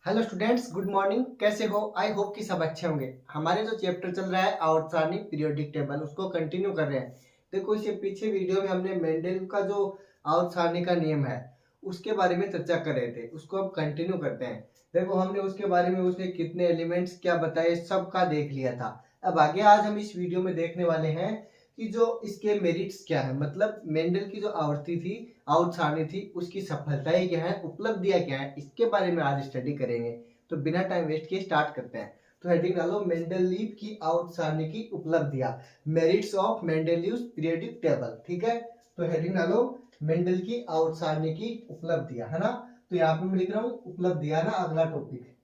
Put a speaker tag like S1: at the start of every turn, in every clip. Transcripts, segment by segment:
S1: Hello students, good morning. कैसे हो? I hope कि सब अच्छे होंगे। हमारे जो चैप्टर चल रहा है आवर्तसारणी पीरियोडिक टेबल, उसको कंटिन्यू कर रहे हैं। देखो, इससे पीछे वीडियो में हमने मेंडल का जो आवर्तसारणी का नियम है उसके बारे में चर्चा कर रहे थे, उसको अब कंटिन्यू करते हैं। देखो, हमने उसके बारे में उसने कितने एलिमेंट्स क्या बताए सबका देख लिया था। अब आगे आज हम इस वीडियो में देखने वाले हैं कि जो इसके मेरिट्स क्या है, मतलब मेंडल की जो आवर्ती थी, आवर्तसारणी थी, उसकी सफलताएं क्या है, उपलब्धियां क्या है, इसके बारे में आज स्टडी करेंगे। तो बिना टाइम वेस्ट किए स्टार्ट करते हैं। तो हेडिंग डालो मेंडलीव की आवर्तसारणी की उपलब्धियां, merits of Mendeleev's periodic table. ठीक है, तो हेडिंग डालो मेंडल की आवर्तसारणी की उपलब्धियां, है ना। तो यहाँ पे मैं लिख रहा हूँ उपलब्धियां ना, अगला टॉपिक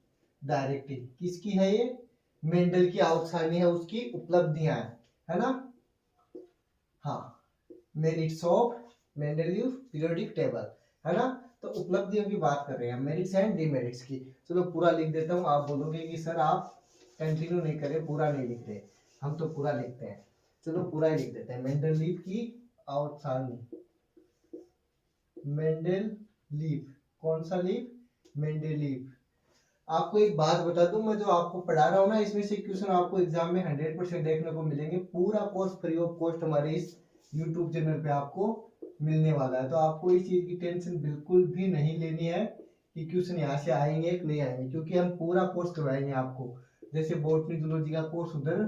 S1: डायरेक्टली किसकी है, ये मेंडल की आवर्तसारणी है, उसकी उपलब्धियां है ना। हाँ, merits of Mendeleev periodic table, है ना। तो उपलब्धियों की बात कर रहे हैं, मेरिट्स एंड डिमेरिट्स की। चलो पूरा लिख देता हूँ। आप बोलोगे कि सर आप कंटिन्यू नहीं करें, पूरा नहीं लिख रहे। हम तो पूरा लिखते हैं। चलो पूरा ही लिख देते हैं। मेंडलीव की आवर्तसारणी, मेंडलीव, कौन सा लीव? मेंडलीव। आपको एक बात बता दूं, मैं जो आपको पढ़ा रहा हूँ ना, इसमें से क्वेश्चन आपको एग्जाम में 100% देखने को मिलेंगे। पूरा कोर्स फ्री ऑफ कॉस्ट हमारे इस यूट्यूब चैनल पे आपको मिलने वाला है। तो आपको इस चीज की टेंशन बिल्कुल भी नहीं लेनी है कि क्वेश्चन यहाँ से आएंगे कि नहीं आएंगे, क्योंकि हम पूरा कोर्स करवाएंगे आपको। जैसे बॉटनी जूलॉजी का कोर्स उधर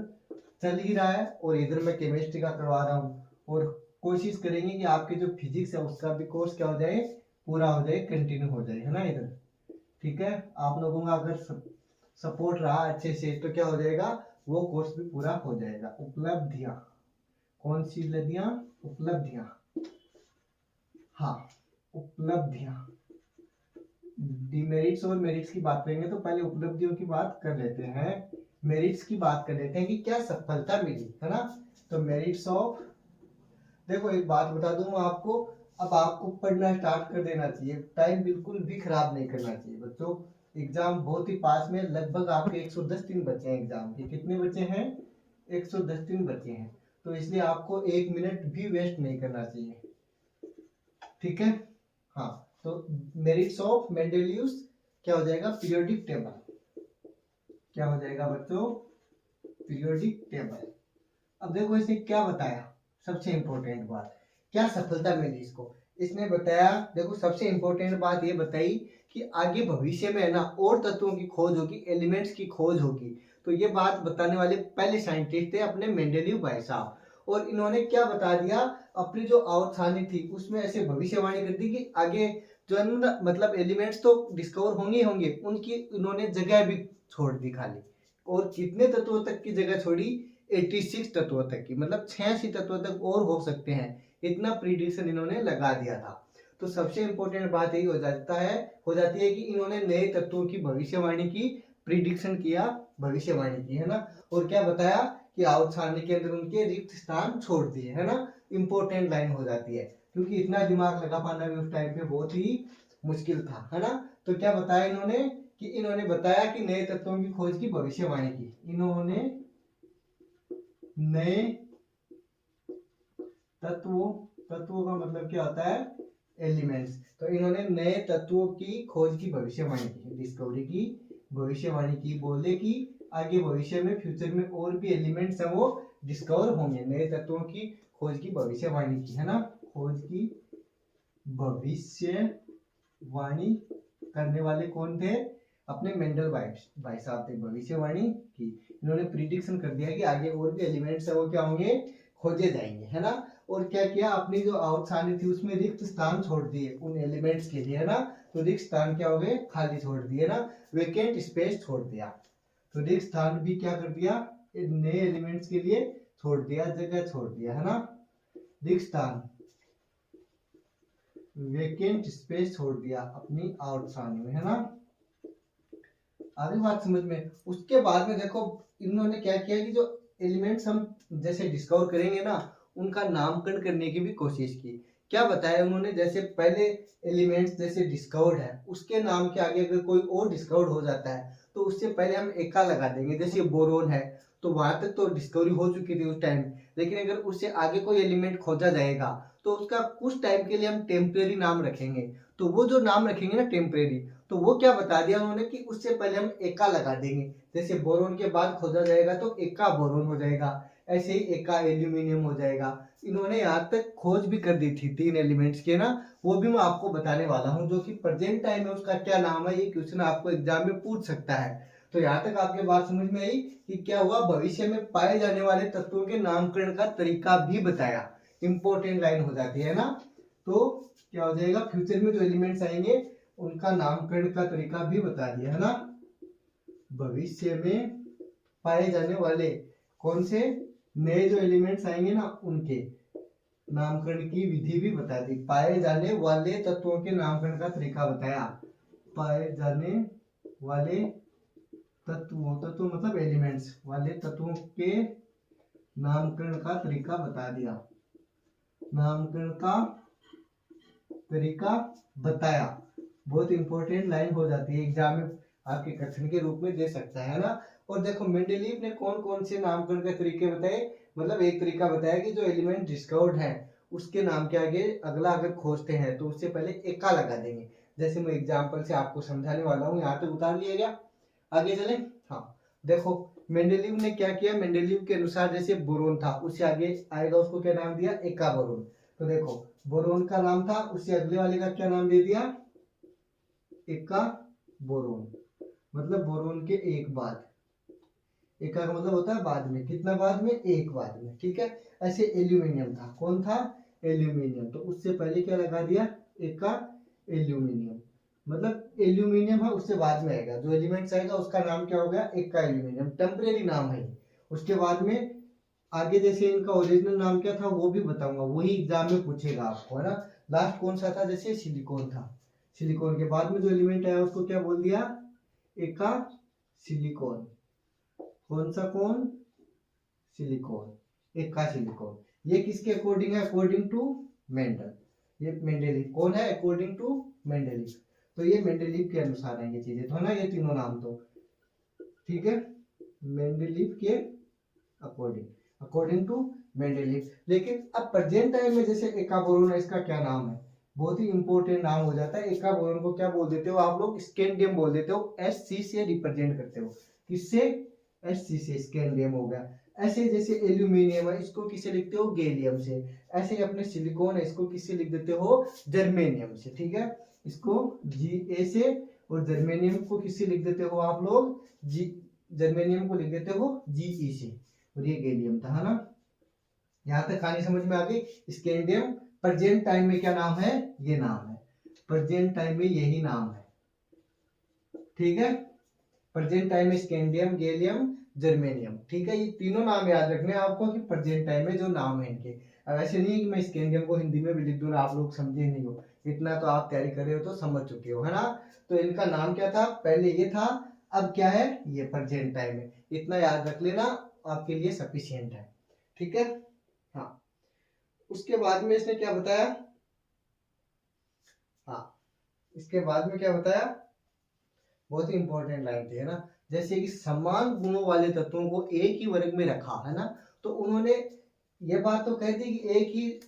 S1: चल ही रहा है और इधर मैं केमिस्ट्री का करवा रहा हूँ, और कोशिश करेंगे कि आपके जो फिजिक्स है उसका भी कोर्स क्या हो जाए, पूरा हो जाए, कंटिन्यू हो जाए, है ना इधर। ठीक है, आप लोगों का अगर सपोर्ट रहा अच्छे से तो क्या हो जाएगा, वो कोर्स भी पूरा हो जाएगा। उपलब्धियां, कौन सी उपलब्धियां? उपलब्धियां, हाँ उपलब्धियां। डिमेरिट्स और मेरिट्स की बात करेंगे तो पहले उपलब्धियों की बात कर लेते हैं। मेरिट्स की बात कर लेते हैं कि क्या सफलता मिली, है ना। तो मेरिट्स ऑफ, देखो एक बात बता दूं मैं आपको, अब आपको पढ़ना स्टार्ट कर देना चाहिए, टाइम बिल्कुल भी खराब नहीं करना चाहिए बच्चों। एग्जाम बहुत ही पास में, लगभग आपके 110 दिन बचे हैं एग्जाम के। कितने बचे हैं? 110 दिन बचे हैं। तो इसलिए आपको एक मिनट भी वेस्ट नहीं करना चाहिए। ठीक है, हाँ। तो मेरिट्स ऑफ मेंडलीव्स क्या हो जाएगा? Periodic table. क्या हो जाएगा बच्चों? Periodic table. अब देखो इसने क्या बताया, सबसे इंपॉर्टेंट बात, क्या सफलता मिली इसको। इसने बताया, देखो सबसे इंपॉर्टेंट बात ये बताई कि आगे भविष्य में है ना और तत्वों की खोज होगी, एलिमेंट्स की खोज होगी। तो ये बात बताने वाले पहले साइंटिस्ट थे अपने मेंडलीव भाई साहब। और इन्होंने क्या बता दिया, अपनी जो आवर्तसारणी थी उसमें ऐसे भविष्यवाणी कर दी कि आगे जो है ना, मतलब एलिमेंट्स तो डिस्कवर होंगे ही होंगे, उनकी इन्होंने जगह भी छोड़ दी खाली। और कितने तत्वों तक की जगह छोड़ी? 86 तत्वों तक की, मतलब 86 तत्वों तक और हो सकते हैं, इतना प्रिडिक्शन इन्होंने लगा दिया था। तो सबसे इंपॉर्टेंट बात यही हो जाती है कि इन्होंने नए तत्वों की भविष्यवाणी की, प्रिडिक्शन किया, भविष्यवाणी की, है ना। और क्या बताया कि आवर्तसारणी के अंदर उनके रिक्त स्थान छोड़ दिए, है ना। इंपॉर्टेंट लाइन हो जाती है, क्योंकि इतना दिमाग लगा पाना भी उस टाइम पे बहुत ही मुश्किल था, है ना। तो क्या बताया इन्होंने कि इन्होंने बताया कि नए तत्वों की खोज की भविष्यवाणी की। इन्होंने नए तत्वों, तत्वों का मतलब क्या होता है? एलिमेंट्स। तो इन्होंने नए तत्वों की खोज की भविष्यवाणी की, डिस्कवरी की, भविष्यवाणी की। बोले कि आगे भविष्य में, फ्यूचर में और भी एलिमेंट्स हैं वो डिस्कवर होंगे। नए तत्वों की खोज की भविष्यवाणी की, है ना। खोज की भविष्यवाणी करने वाले कौन थे? अपने मेंडल भाई साहब थे। भविष्यवाणी की, इन्होंने प्रिडिक्शन कर दिया कि आगे और भी एलिमेंट्स है वो क्या होंगे, खोजे जाएंगे, है ना। और क्या किया, अपनी जो आवर्तसारणी थी उसमें रिक्त स्थान छोड़ दिए उन एलिमेंट्स के लिए, है ना। तो रिक्त स्थान क्या हो गए? खाली छोड़ दिए ना, वेकेंट स्पेस छोड़ दिया। तो रिक्त स्थान भी क्या कर दिया? नए एलिमेंट्स के लिए छोड़ दिया, जगह छोड़ दिया, है ना। रिक्त स्थान, वेकेंट स्पेस छोड़ दिया अपनी आवर्तसारणी में, है ना। आगे बात समझ में। उसके बाद में देखो इन्होंने क्या किया कि जो एलिमेंट्स हम जैसे डिस्कवर करेंगे ना, उनका नामकरण करने की भी कोशिश की। क्या बताया उन्होंने, जैसे पहले एलिमेंट्स जैसे डिस्कवर्ड है, उसके नाम के आगे अगर कोई और डिस्कवर्ड हो जाता है तो उससे पहले हम एका लगा देंगे। जैसे बोरोन है, तो वहां तक तो डिस्कवरी हो चुकी थी उस टाइम, लेकिन अगर उससे आगे कोई एलिमेंट खोजा जाएगा तो उसका कुछ टाइम के लिए हम टेम्परेरी नाम रखेंगे। तो वो जो नाम रखेंगे ना टेम्परेरी, तो वो क्या बता दिया उन्होंने कि उससे पहले हम एका लगा देंगे। जैसे बोरोन के बाद खोजा जाएगा तो एका बोरोन हो जाएगा, ऐसे ही एका एल्यूमिनियम हो जाएगा। इन्होंने यहाँ तक खोज भी कर दी थी 3 एलिमेंट्स के ना, वो भी मैं आपको बताने वाला हूँ। जो कि प्रेजेंट टाइम में उसका क्या नाम है, ये क्वेश्चन आपको एग्जाम में पूछ सकता है। तो यहाँ तक आपके बात समझ में आई कि क्या हुआ, भविष्य में पाए जाने वाले तत्वों के नामकरण का तरीका भी बताया। इंपॉर्टेंट लाइन हो जाती है ना। तो क्या हो जाएगा, फ्यूचर में जो एलिमेंट्स आएंगे उनका नामकरण का तरीका भी बता दिया है ना। भविष्य में पाए जाने वाले कौन से नए जो एलिमेंट्स आएंगे ना, उनके नामकरण की विधि भी बता दी। पाए जाने वाले तत्वों के नामकरण का तरीका बताया। पाए जाने वाले तत्वों, तत्व मतलब एलिमेंट्स वाले तत्वों के नामकरण का तरीका बता दिया। नामकरण का तरीका बताया, बहुत इंपॉर्टेंट लाइन हो जाती है, एग्जाम में आपके कथन के रूप में दे सकता है ना। और देखो मेंडेलीव ने कौन कौन से नामकरण के तरीके बताए, मतलब एक तरीका बताया कि जो एलिमेंट डिस्कवर्ड है उसके नाम के आगे अगला अगर खोजते हैं तो उससे पहले एका लगा देंगे। जैसे मैं एग्जाम्पल से आपको समझाने वाला हूँ, यहाँ तक उतार लिया गया, आगे चले। हाँ देखो मेंडेलीव ने क्या किया, मेंडेलीव के अनुसार जैसे बोरोन था उससे आगे आएगा उसको क्या नाम दिया, एका बोरोन। तो देखो बोरोन का नाम था, उससे अगले वाले का क्या नाम दे दिया, एका बोरोन। मतलब बोरोन के एक बाद, एका का मतलब होता है बाद में, कितना बाद में, एक बाद में, ठीक है। ऐसे एल्यूमिनियम था, कौन था, एल्यूमिनियम, तो उससे पहले क्या लगा दिया, एका एल्यूमिनियम। मतलब एल्यूमिनियम है उससे बाद में आएगा, जो एलिमेंट्स आएगा उसका नाम क्या हो गया, एका एल्यूमिनियम, टेम्परेरी नाम है। उसके बाद में आगे जैसे इनका ओरिजिनल नाम क्या था वो भी बताऊंगा, वही एग्जाम में पूछेगा आपको, है ना। लास्ट कौन सा था, जैसे सिलिकॉन था, सिलिकॉन के बाद में जो एलिमेंट आया उसको क्या बोल दिया, एका सिलिकॉन। कौन सा कौन, सिलिकॉन, एका सिलिकॉन। ये किसके अकॉर्डिंग है, अकॉर्डिंग टू मेंडल। ये मेंडेलीव कौन है, अकॉर्डिंग टू मेंडेलीव। तो ये मेंडेलीव के अनुसार है ये चीजें, तो ना ये तीनों नाम तो ठीक है, मेंडेलीव के अकॉर्डिंग, अकॉर्डिंग टू मेंडेलीव। लेकिन अब प्रेजेंट टाइम में जैसे एका बोरोन है, इसका क्या नाम है, बहुत ही इंपॉर्टेंट नाम हो जाता है। एका बोरोन को क्या बोल देते हो आप लोग, स्कैंडियम बोल देते हो, SC से रिप्रेजेंट करते हो, किससे, SC से, स्कैंडियम हो गया। ऐसे जैसे एल्यूमिनियम है इसको किसे लिखते हो, गैलियम से। ऐसे अपने सिलिकॉन है इसको किससे लिख देते हो, जर्मेनियम से, ठीक है, इसको Ga से। और जर्मेनियम को किससे लिख देते हो आप लोग, जर्मेनियम को लिख देते हो Ge से। और ये गैलियम था, है ना। यहां तक कहानी समझ में आ गई। स्कैंडियम प्रेजेंट टाइम में क्या नाम है, ये नाम है, प्रेजेंट टाइम में यही नाम है, ठीक है। प्रेजेंट टाइम में स्कैंडियम, गैलियम, जर्मेनियम, ठीक है। ये तीनों नाम याद रखने हैं आपको कि प्रेजेंट टाइम में जो नाम है इनके। अब ऐसे नहीं है कि मैं स्कैंडियम को हिंदी में भी लिख दूं आप लोग समझे नहीं हो, इतना तो आप तैयारी कर रहे हो तो समझ चुके हो, है ना। तो इनका नाम क्या था, पहले ये था, अब क्या है, ये प्रेजेंट टाइम में, इतना याद रख लेना आपके लिए सफिशियंट है, ठीक है। हाँ उसके बाद में इसने क्या बताया, हाँ इसके बाद में क्या बताया, बहुत ही इंपॉर्टेंट लाइन थी, है ना। जैसे कि समान गुणों वाले तत्वों को एक ही वर्ग में रखा, है ना। तो उन्होंने ये बात तो कह दी कि एक ही,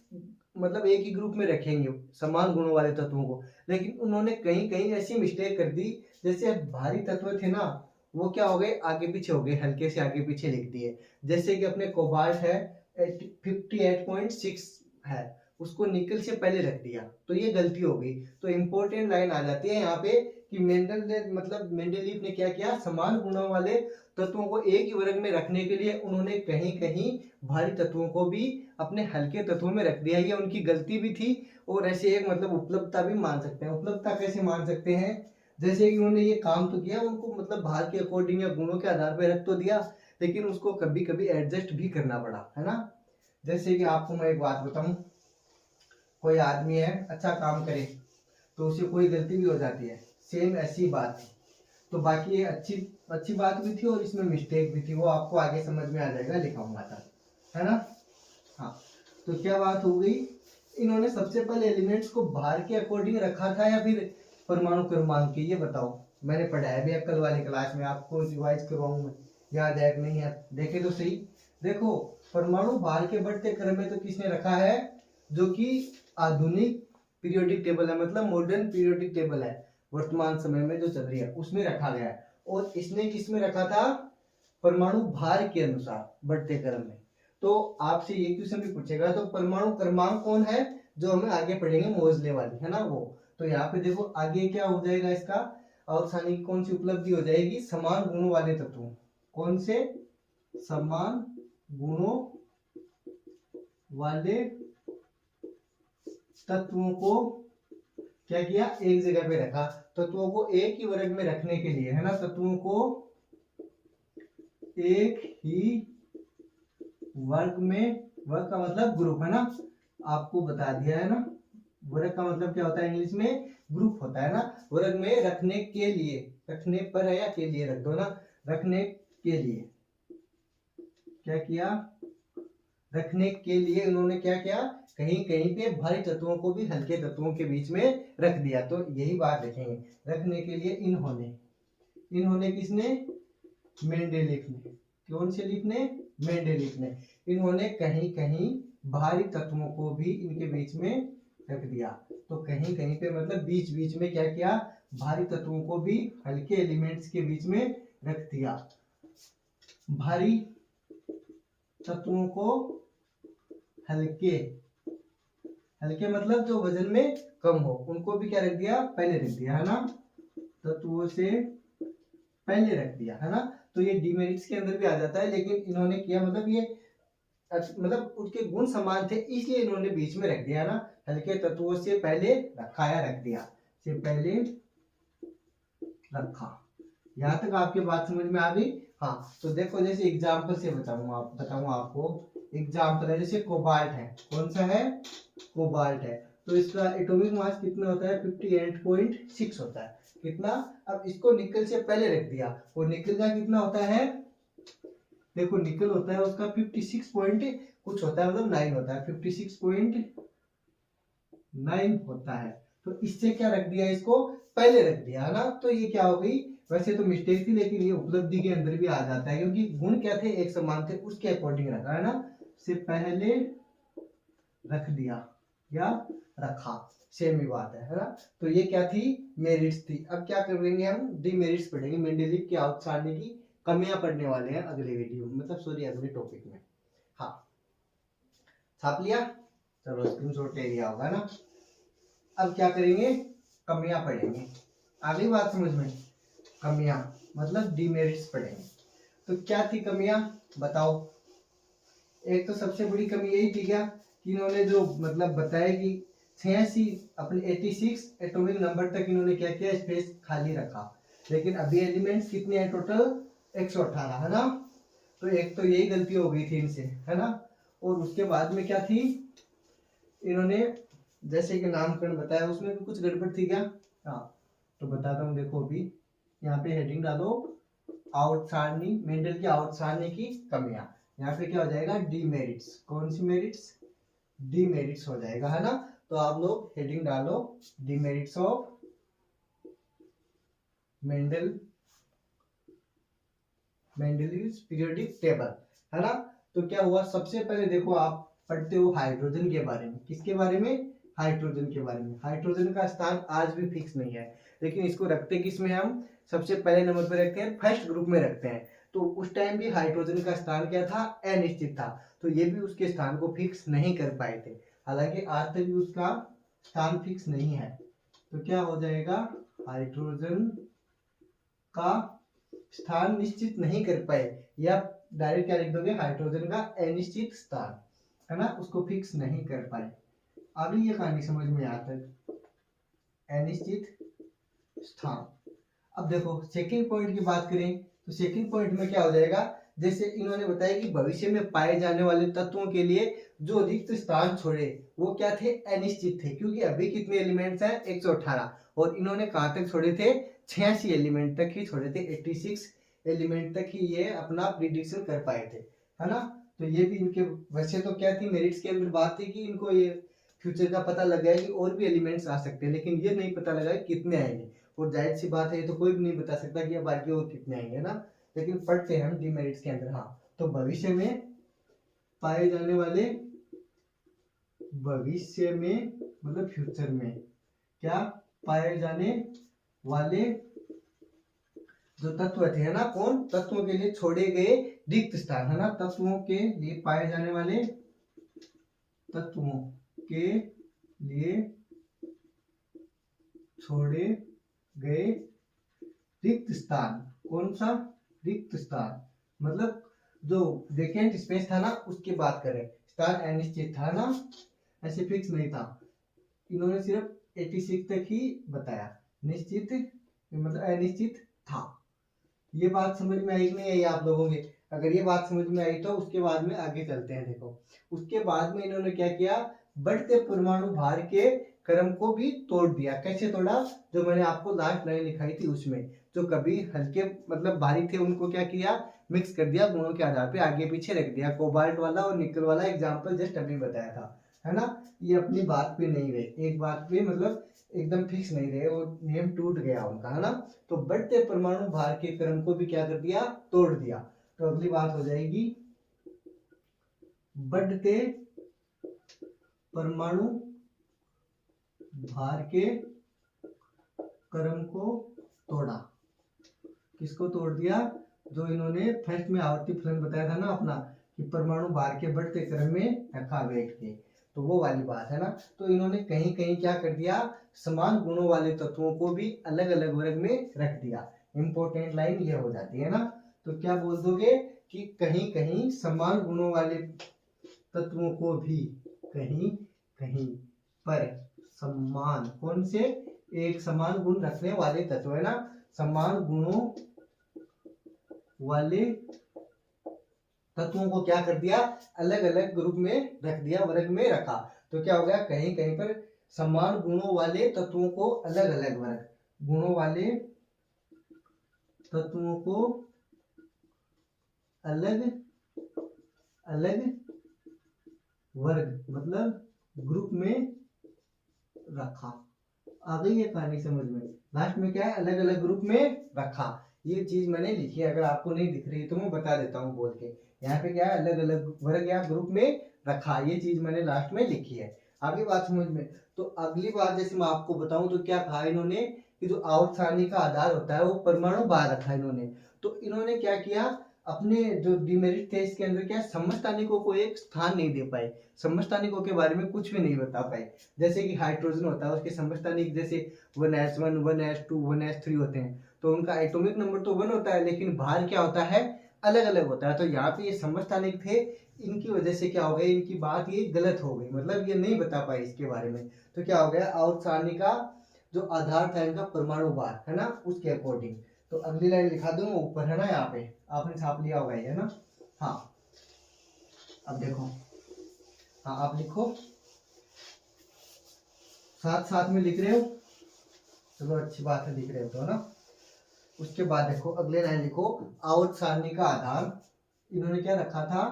S1: मतलब एक ही ग्रुप में रखेंगे समान गुणों वाले तत्वों को, लेकिन उन्होंने कहीं कहीं ऐसी मिस्टेक कर दी। जैसे भारी तत्व थे ना, वो क्या हो गए, आगे पीछे हो गए, हल्के से आगे पीछे लिख दिए। जैसे कि अपने कोबाल्ट है 58.6 है, उसको निकल से पहले रख दिया, तो ये गलती हो गई। तो इंपॉर्टेंट लाइन आ जाती है यहाँ पे कि मेंडल ने, मतलब मेंडेलीव ने क्या किया, समान गुणों वाले तत्वों को एक ही वर्ग में रखने के लिए उन्होंने कहीं कहीं भारी तत्वों को भी अपने हल्के तत्वों में रख दिया। ये उनकी गलती भी थी और ऐसे एक मतलब उपलब्धता भी मान सकते हैं। उपलब्धता कैसे मान सकते हैं, जैसे कि उन्होंने ये काम तो किया, उनको मतलब भार के अकॉर्डिंग या गुणों के आधार पर रख तो दिया, लेकिन उसको कभी कभी एडजस्ट भी करना पड़ा, है ना। जैसे कि आपको मैं एक बात बताऊं, कोई आदमी है अच्छा काम करे तो उसे कोई गलती भी हो जाती है, सेम ऐसी बात थी। तो बाकी ये अच्छी अच्छी बात भी थी और इसमें मिस्टेक भी थी, वो आपको आगे समझ में आ जाएगा, लिखाऊंगा था, है ना। हाँ तो क्या बात हो गई, इन्होंने सबसे पहले एलिमेंट्स को भार के अकॉर्डिंग रखा था या फिर परमाणु क्रमांक के, ये बताओ। मैंने पढ़ाया भी है कल वाली क्लास में, आपको रिवाइज करवाऊं मैं, याद है कि नहीं है, देखे तो सही। देखो परमाणु भार के बढ़ते क्रम में तो किसने रखा है, जो कि आधुनिक पीरियोडिक टेबल है, मतलब मॉडर्न पीरियोडिक टेबल है। वर्तमान समय में जो चल रही है उसमें रखा गया है। और इसने किसमें रखा था? परमाणु भार के अनुसार बढ़ते क्रम में। तो आपसे ये क्वेश्चन भी पूछेगा, तो परमाणु क्रमांक कौन है जो हमें आगे पढ़ेंगे मोजले वाली, है ना वो। तो यहाँ पे देखो आगे क्या हो जाएगा इसका, अवसानी की कौन सी उपलब्धि हो जाएगी? समान गुणों वाले तत्वों। कौन से? समान गुणों वाले तत्वों को क्या किया? एक जगह पे रखा। तत्वों को एक ही वर्ग में रखने के लिए, है ना, तत्वों को एक ही वर्ग में, वर्ग का मतलब ग्रुप, है ना, आपको बता दिया है ना। वर्ग का मतलब क्या होता है इंग्लिश में? ग्रुप होता है ना। वर्ग में रखने के लिए, रखने पर है या के लिए रख दो ना, रखने के लिए क्या किया? रखने के लिए इन्होंने क्या किया? कहीं कहीं पे भारी तत्वों को भी हल्के तत्वों के बीच में रख दिया। तो यही बात देखेंगे, रखने के लिए इन्होंने किसने? मेंडेलिफ ने। कौन से लिफ ने? मेंडेलिफ ने। इन्होंने कहीं कहीं भारी तत्वों को भी इनके बीच में रख दिया। तो कहीं कहीं पे मतलब बीच बीच में क्या किया? भारी तत्वों को भी हल्के एलिमेंट्स के बीच में रख दिया। भारी तत्वों को हल्के, हल्के मतलब जो वजन में कम हो, उनको भी क्या रख दिया? पहले रख दिया, है ना, तत्वों से पहले रख दिया, है ना। तो ये डीमेरिट्स के अंदर भी आ जाता है, लेकिन इन्होंने किया मतलब ये मतलब उसके गुण समान थे इसलिए इन्होंने बीच में रख दिया ना, हल्के तत्वों से पहले रखा या रख दिया, से पहले रखा। यहाँ तक आपके बात समझ में आ गई? हाँ, तो देखो जैसे एग्जाम्पल से बताऊंगा आपको। एग्जाम्पल है जैसे कोबाल्ट है। कौन सा है? कोबाल्ट है। तो इसका एटॉमिक मास कितना होता है? 58.6 होता है। कितना? अब इसको निकल से पहले रख दिया, और निकल का कितना होता है? देखो निकल होता है उसका 56 पॉइंट कुछ होता है, मतलब 9 होता है, 56.9 होता है। तो इससे क्या रख दिया? इसको पहले रख दिया, है ना। तो ये क्या हो गई? वैसे तो मिस्टेक थी, लेकिन ये उपलब्धि के अंदर भी आ जाता है, क्योंकि गुण क्या थे? एक समान थे, उसके अकॉर्डिंग रखा, है ना, से पहले रख दिया या रखा, सेम ही बात है ना। तो ये क्या थी? मेरिट्स थी। अब क्या करेंगे हम? डीमेरिट्स पढ़ेंगे। मेंडेलीव की आउटसानी की कमियां पढ़ने वाले हैं अगले वीडियो में, मतलब सॉरी अगले टॉपिक में। हाँ, छाप लिया? चलो स्क्रीनशॉट ले लिया होगा ना। अब क्या करेंगे? कमियां पढ़ेंगे। आगे बात समझ में? कमियां मतलब डीमेरिट्स पढ़ेंगे। तो क्या थी कमियां? बताओ। एक तो सबसे बड़ी कमी यही थी क्या कि इन्होंने जो मतलब बताया कि 86 अपने 86 एटॉमिक नंबर तक इन्होंने क्या किया? स्पेस खाली रखा। लेकिन अभी एलिमेंट्स कितने हैं टोटल? 118, है ना। तो एक तो यही गलती हो गई थी इनसे, है ना। और उसके बाद में क्या थी? इन्होंने जैसे कि नामकरण बताया उसमें भी कुछ गड़बड़ थी क्या? हाँ, तो बताता हूँ। देखो अभी यहाँ पे हेडिंग डालो, आउट सारणी, मेंडल की आउट सारणी की कमियां। यहाँ पे क्या हो जाएगा? डीमेरिट्स। कौन सी मेरिट्स? डीमेरिट्स हो जाएगा, है ना। तो आप लोग हेडिंग डालो, demerits of Mendeleev's periodic table, है ना। तो क्या हुआ? सबसे पहले देखो आप पढ़ते हो हाइड्रोजन के बारे में। किसके बारे में? हाइड्रोजन के बारे में। हाइड्रोजन का स्थान आज भी फिक्स नहीं है, लेकिन इसको रखते किस में? हम सबसे पहले नंबर पर रखते हैं, फर्स्ट ग्रुप में रखते हैं। तो उस टाइम भी हाइड्रोजन का स्थान क्या था? अनिश्चित था। तो ये भी उसके स्थान को फिक्स नहीं कर पाए थे। हालांकि आज तक भी उसका स्थान फिक्स नहीं है। तो क्या हो जाएगा? हाइड्रोजन का स्थान निश्चित नहीं कर पाए, या डायरेक्ट क्या लिख दोगे? हाइड्रोजन का अनिश्चित स्थान, है ना, उसको फिक्स नहीं कर पाए। अभी ये कहानी समझ में आता है, अनिश्चित स्थान। अब देखो सेकंड पॉइंट की बात करें, तो सेकंड पॉइंट में क्या हो जाएगा? जैसे इन्होंने बताया कि भविष्य में पाए जाने वाले तत्वों के लिए जो रिक्त स्थान छोड़े वो क्या थे? अनिश्चित थे, क्योंकि अभी कितने एलिमेंट्स हैं? 118। और इन्होंने कहां तक छोड़े थे? 86 एलिमेंट तक ही छोड़े थे। 86 एलिमेंट तक ही ये अपना प्रिडिक्शन कर पाए थे, है ना। तो ये भी इनके वैसे तो क्या थी? मेरिट्स के अंदर बात थी कि इनको ये फ्यूचर का पता लग गया कि और भी एलिमेंट्स आ सकते हैं, लेकिन ये नहीं पता लगा कितने आएंगे। और जाहिर सी बात है, ये तो कोई भी नहीं बता सकता कि अब आगे और कितने आएंगे ना, लेकिन पढ़ते हैं हम डीमेरिट्स के अंदर। हाँ, तो भविष्य में पाए जाने वाले, भविष्य में मतलब फ्यूचर में क्या पाए जाने वाले जो तत्व थे, है ना, कौन, तत्वों के लिए छोड़े गए रिक्त स्थान, है ना, तत्वों के लिए पाए जाने वाले, तत्वों के लिए छोड़े गए रिक्त स्थान, कौन सा रिक्त स्थान, मतलब जो वेकेंट स्पेस था ना उसकी बात करें। स्थान अनिश्चित था ना, ऐसे फिक्स नहीं था, इन्होंने सिर्फ 86 तक ही बताया, निश्चित मतलब अनिश्चित था। ये बात समझ में आई नहीं आई आप लोगों के? अगर ये बात समझ में आई तो उसके बाद में आगे चलते हैं। देखो उसके बाद में इन्होंने क्या किया, बढ़ते परमाणु भार के क्रम को भी तोड़ दिया। कैसे तोड़ा, जो मैंने आपको लास्ट लाइन लिखाई थी उसमें, जो कभी हल्के मतलब भारी थे उनको क्या किया, मिक्स कर दिया, गुणों के आधार पे आगे पीछे रख दिया। कोबाल्ट वाला और निकल वाला एग्जांपल जस्ट अभी बताया था, है ना। ये अपनी बात पे नहीं रहे, एक बात पे मतलब एकदम फिक्स नहीं रहे, वो नियम टूट गया उनका, है ना। तो बढ़ते परमाणु भार के क्रम को भी क्या कर दिया, तोड़ दिया। तो अगली बात हो जाएगी, बढ़ते परमाणु भार के क्रम को तोड़ा। किसको तोड़ दिया, जो इन्होंने फर्स्ट में आवर्ती फलन बताया था ना अपना, कि परमाणु भार के बढ़ते क्रम में रखा वेट के, तो वो वाली बात है ना। तो इन्होंने कहीं कहीं क्या कर दिया, समान गुणों वाले तत्वों को भी अलग अलग वर्ग में रख दिया। इंपॉर्टेंट लाइन ये हो जाती है ना। तो क्या बोल दोगे कि कहीं कहीं समान गुणों वाले तत्वों को भी, कहीं कहीं पर समान, कौन से, एक समान गुण रखने वाले तत्व, है ना, समान गुणों वाले तत्वों को क्या कर दिया, अलग अलग ग्रुप में रख दिया, वर्ग में रखा। तो क्या हो गया, कहीं कहीं पर समान गुणों वाले तत्वों को अलग अलग वर्ग, गुणों वाले तत्वों को अलग अलग वर्ग मतलब ग्रुप में रखा। आ गई है कहानी समझ में? लास्ट में क्या है, अलग अलग ग्रुप में रखा। ये चीज मैंने लिखी है, अगर आपको नहीं दिख रही तो मैं बता देता हूँ बोल के। यहाँ पे क्या है, अलग अलग वर्ग या ग्रुप में रखा, ये चीज मैंने लास्ट में लिखी है। आगे बात समझ में। तो अगली बात जैसे मैं आपको बताऊं तो क्या कहा इन्होंने, कि जो आवर्त सारणी का आधार होता है वो परमाणु भार रखा इन्होंने। तो इन्होंने क्या किया, अपने जो डिमेरिट थे इसके अंदर क्या, समस्थानिकों को एक स्थान नहीं दे पाए, समस्थानिकों के बारे में कुछ भी नहीं बता पाए। जैसे कि हाइड्रोजन होता है, उसके समस्थानिक जैसे 1s1 1s2 1s3 होते हैं, तो उनका एटॉमिक नंबर तो 1 होता है, लेकिन भार क्या होता है, अलग अलग होता है। तो यहाँ पे ये समस्थानिक थे, इनकी वजह से क्या हो गया, इनकी बात ये गलत हो गई, मतलब ये नहीं बता पाए इसके बारे में। तो क्या हो गया, आवर्त सारणी का जो आधार था इनका परमाणु भार, है ना, उसके अकॉर्डिंग। तो अगली लाइन लिखा दूंगा ऊपर, है ना, यहाँ पे आपने छाप लिया होगा ये, है ना। हाँ अब देखो, हाँ आप लिखो, साथ साथ में लिख रहे हो, चलो अच्छी बात है, लिख रहे हो तो, है ना। उसके बाद देखो अगले लाइन लिखो, आवर्त सारणी का आधार इन्होंने क्या रखा था,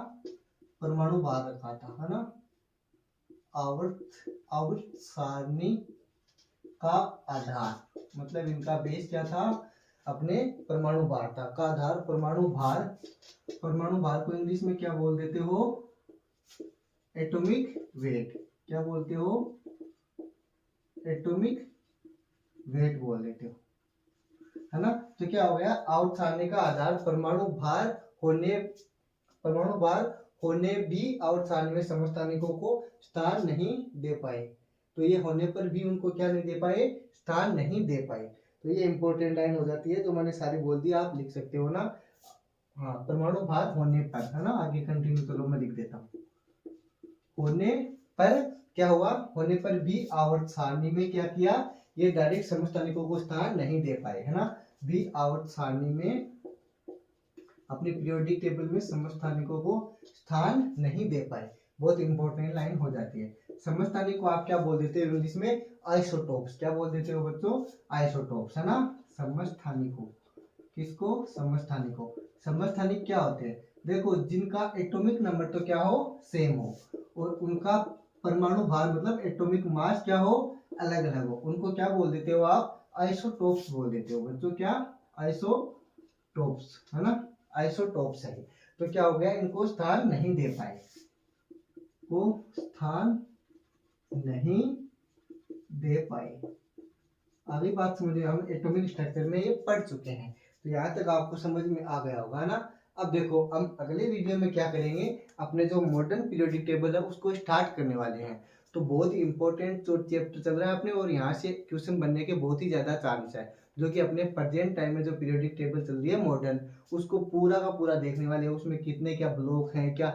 S1: परमाणु भार रखा था, है ना। आवर्त सारणी का आधार मतलब इनका बेस क्या था, अपने परमाणु भार था, का आधार परमाणु भार। परमाणु भार को इंग्लिश में क्या बोल देते हो, एटॉमिक वेट। क्या बोलते हो, एटॉमिक वेट बोल देते हो, है ना। तो क्या हो गया, आवर्त सारणी का आधार परमाणु भार होने, परमाणु भार होने भी आवर्त सारणी में समस्थानिकों को स्थान नहीं दे पाए। तो ये होने पर भी उनको क्या नहीं दे पाए, स्थान नहीं दे पाए। तो ये इंपॉर्टेंट लाइन हो जाती है, जो मैंने सारी बोल दी, आप लिख सकते हो ना। हाँ परमाणु भार होने पर, है ना, आगे कंटिन्यू करो, मैं लिख देता हूँ। होने पर क्या हुआ, होने पर भी आवर्त सारणी में क्या किया, ये डायरेक्ट समस्थानिकों को स्थान नहीं दे पाए, है ना। भी आवर्त सारणी में अपनी पीरियोडिक टेबल में समस्थानिकों को स्थान नहीं दे पाए। बहुत इंपॉर्टेंट लाइन हो जाती है। समस्थानिक को आप क्या बोल देते हो इंग्लिश में, आइसोटोप्स। क्या बोल देते हो बच्चों, आइसोटोप्स, है ना। समस्थानिकों, किसको, समस्थानिकों। समस्थानिक क्या होते हैं, देखो जिनका एटॉमिक नंबर तो क्या हो, सेम हो, और उनका परमाणु भार मतलब एटॉमिक मास क्या हो, अलग अलग हो, उनको क्या बोल देते हो आप, आइसोटोप्स बोल देते हो बच्चों। क्या, आइसोटोप्स, है ना, आइसोटोप्स है। तो क्या हो गया, इनको स्थान नहीं दे पाए, को स्थान नहीं दे पाए। अगली बात समझिए, हम एटॉमिक स्ट्रक्चर में ये पढ़ चुके हैं, तो यहाँ तक आपको समझ में आ गया होगा ना। अब देखो हम अगले वीडियो में क्या करेंगे, अपने जो मॉडर्न पीरियोडिक टेबल है उसको स्टार्ट करने वाले हैं। तो बहुत ही इंपॉर्टेंट जो चैप्टर चल रहा है अपने, और यहाँ से क्वेश्चन बनने के बहुत ही ज्यादा चांस है, जो कि अपने प्रेजेंट टाइम में जो पीरियोडिक टेबल चल रही है मॉडर्न, उसको पूरा का पूरा देखने वाले हैं। उसमें कितने क्या ब्लॉक हैं, क्या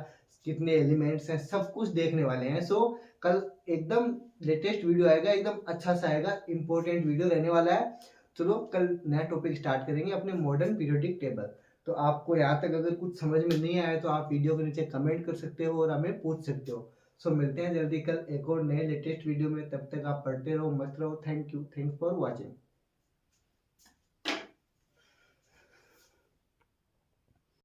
S1: कितने एलिमेंट्स हैं, सब कुछ देखने वाले हैं। सो कल एकदम लेटेस्ट वीडियो आएगा, एकदम अच्छा सा आएगा, इंपॉर्टेंट वीडियो रहने वाला है। चलो कल नया टॉपिक स्टार्ट करेंगे अपने मॉडर्न पीरियोडिक टेबल। तो आपको यहाँ तक अगर कुछ समझ में नहीं आया तो आप वीडियो के नीचे कमेंट कर सकते हो और हमें पूछ सकते हो। सो मिलते हैं जल्दी कल एक और नए लेटेस्ट वीडियो में, तब तक आप पढ़ते रहो, मस्त रहो। Thank you, thanks for watching.